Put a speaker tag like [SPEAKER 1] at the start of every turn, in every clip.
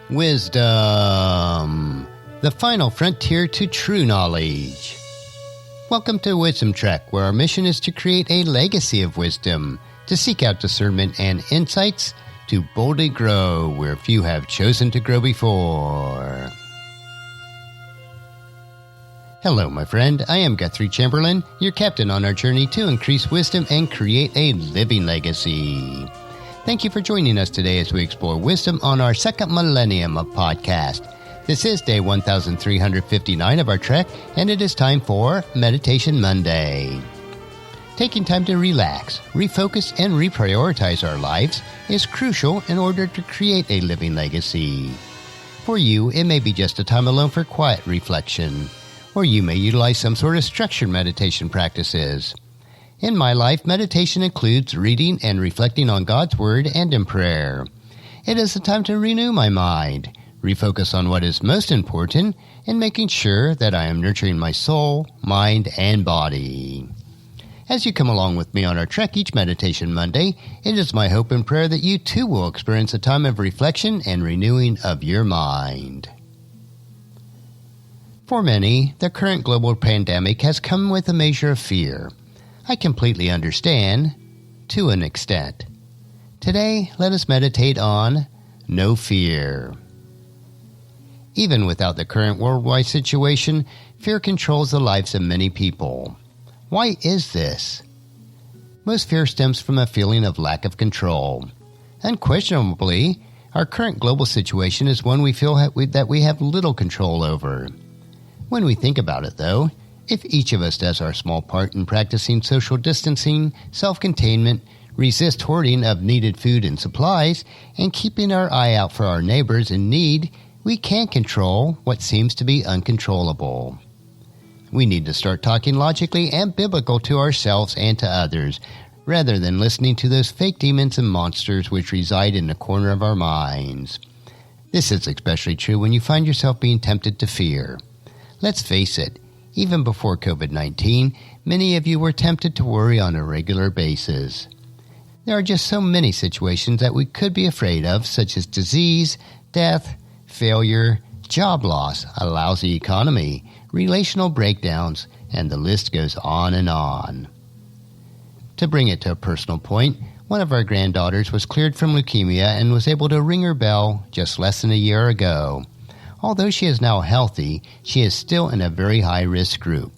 [SPEAKER 1] Wisdom, the final frontier to true knowledge. Welcome to Wisdom Trek, where our mission is to create a legacy of wisdom, to seek out discernment and insights, to boldly grow where few have chosen to grow before. Hello, my friend. I am Guthrie Chamberlain, your captain on our journey to increase wisdom and create a living legacy. Thank you for joining us today as we explore wisdom on our second millennium of podcast. This is day 1359 of our trek, and it is time for Meditation Monday. Taking time to relax, refocus, and reprioritize our lives is crucial in order to create a living legacy. For you, it may be just a time alone for quiet reflection, or you may utilize some sort of structured meditation practices. In my life, meditation includes reading and reflecting on God's Word and in prayer. It is a time to renew my mind, refocus on what is most important, and making sure that I am nurturing my soul, mind, and body. As you come along with me on our trek each Meditation Monday, it is my hope and prayer that you too will experience a time of reflection and renewing of your mind. For many, the current global pandemic has come with a measure of fear. I completely understand, to an extent. Today, let us meditate on no fear. Even without the current worldwide situation, fear controls the lives of many people. Why is this? Most fear stems from a feeling of lack of control. Unquestionably, our current global situation is one we feel that we have little control over. When we think about it, though, if each of us does our small part in practicing social distancing, self-containment, resist hoarding of needed food and supplies, and keeping our eye out for our neighbors in need, we can control what seems to be uncontrollable. We need to start talking logically and biblical to ourselves and to others, rather than listening to those fake demons and monsters which reside in the corner of our minds. This is especially true when you find yourself being tempted to fear. Let's face it, even before COVID-19, many of you were tempted to worry on a regular basis. There are just so many situations that we could be afraid of, such as disease, death, failure, job loss, a lousy economy, relational breakdowns, and the list goes on and on. To bring it to a personal point, one of our granddaughters was cleared from leukemia and was able to ring her bell just less than a year ago. Although she is now healthy, she is still in a very high-risk group.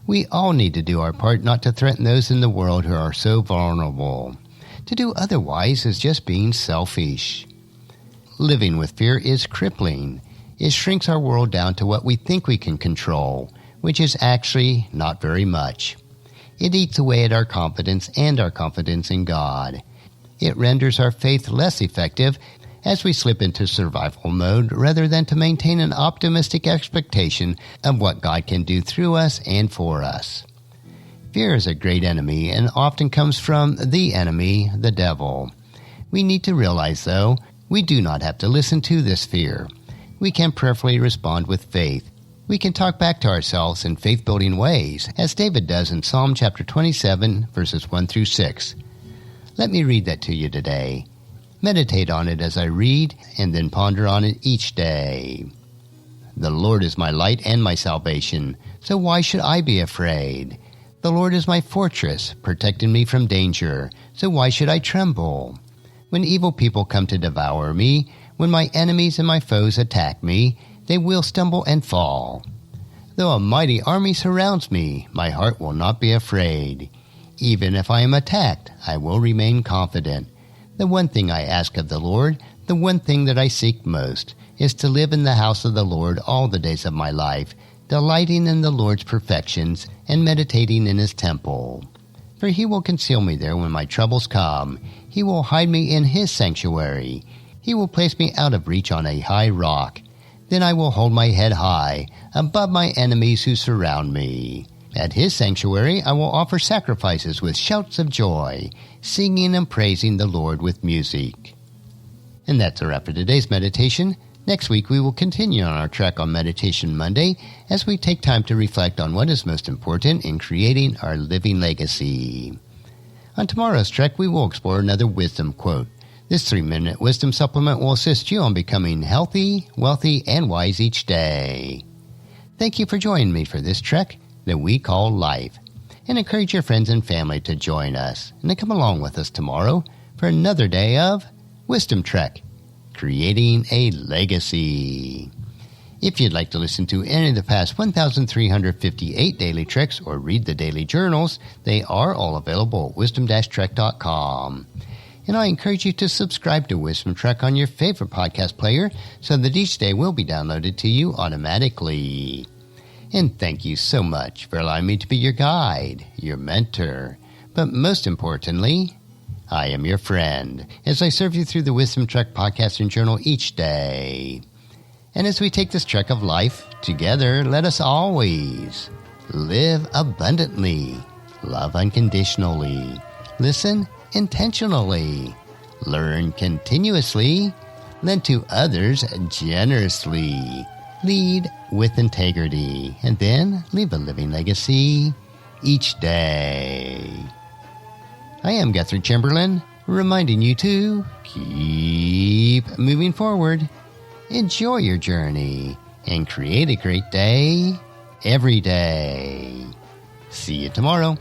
[SPEAKER 1] We all need to do our part not to threaten those in the world who are so vulnerable. To do otherwise is just being selfish. Living with fear is crippling. It shrinks our world down to what we think we can control, which is actually not very much. It eats away at our confidence and our confidence in God. It renders our faith less effective as we slip into survival mode rather than to maintain an optimistic expectation of what God can do through us and for us. Fear is a great enemy and often comes from the enemy, the devil. We need to realize, though, we do not have to listen to this fear. We can prayerfully respond with faith. We can talk back to ourselves in faith-building ways, as David does in Psalm chapter 27, verses 1 through 6. Let me read that to you today. Meditate on it as I read, and then ponder on it each day. The Lord is my light and my salvation, so why should I be afraid? The Lord is my fortress, protecting me from danger, so why should I tremble? When evil people come to devour me, when my enemies and my foes attack me, they will stumble and fall. Though a mighty army surrounds me, my heart will not be afraid. Even if I am attacked, I will remain confident. The one thing I ask of the Lord, the one thing that I seek most, is to live in the house of the Lord all the days of my life, delighting in the Lord's perfections and meditating in His temple. For He will conceal me there when my troubles come. He will hide me in His sanctuary. He will place me out of reach on a high rock. Then I will hold my head high, above my enemies who surround me. At His sanctuary I will offer sacrifices with shouts of joy, singing and praising the Lord with music. And that's a wrap for today's meditation. Next week we will continue on our trek on Meditation Monday as we take time to reflect on what is most important in creating our living legacy. On tomorrow's trek we will explore another wisdom quote. This 3-minute wisdom supplement will assist you on becoming healthy, wealthy, and wise each day. Thank you for joining me for this trek that we call life, and encourage your friends and family to join us and to come along with us tomorrow for another day of Wisdom Trek, creating a legacy. If you'd like to listen to any of the past 1,358 daily treks or read the daily journals, they are all available at wisdom-trek.com. And I encourage you to subscribe to Wisdom Trek on your favorite podcast player so that each day will be downloaded to you automatically. And thank you so much for allowing me to be your guide, your mentor, but most importantly, I am your friend as I serve you through the Wisdom Trek podcast and journal each day. And as we take this trek of life together, let us always live abundantly, love unconditionally, listen intentionally, learn continuously, lend to others generously, lead with integrity, and then leave a living legacy each day. I am Guthrie Chamberlain, reminding you to keep moving forward, enjoy your journey, and create a great day every day. See you tomorrow.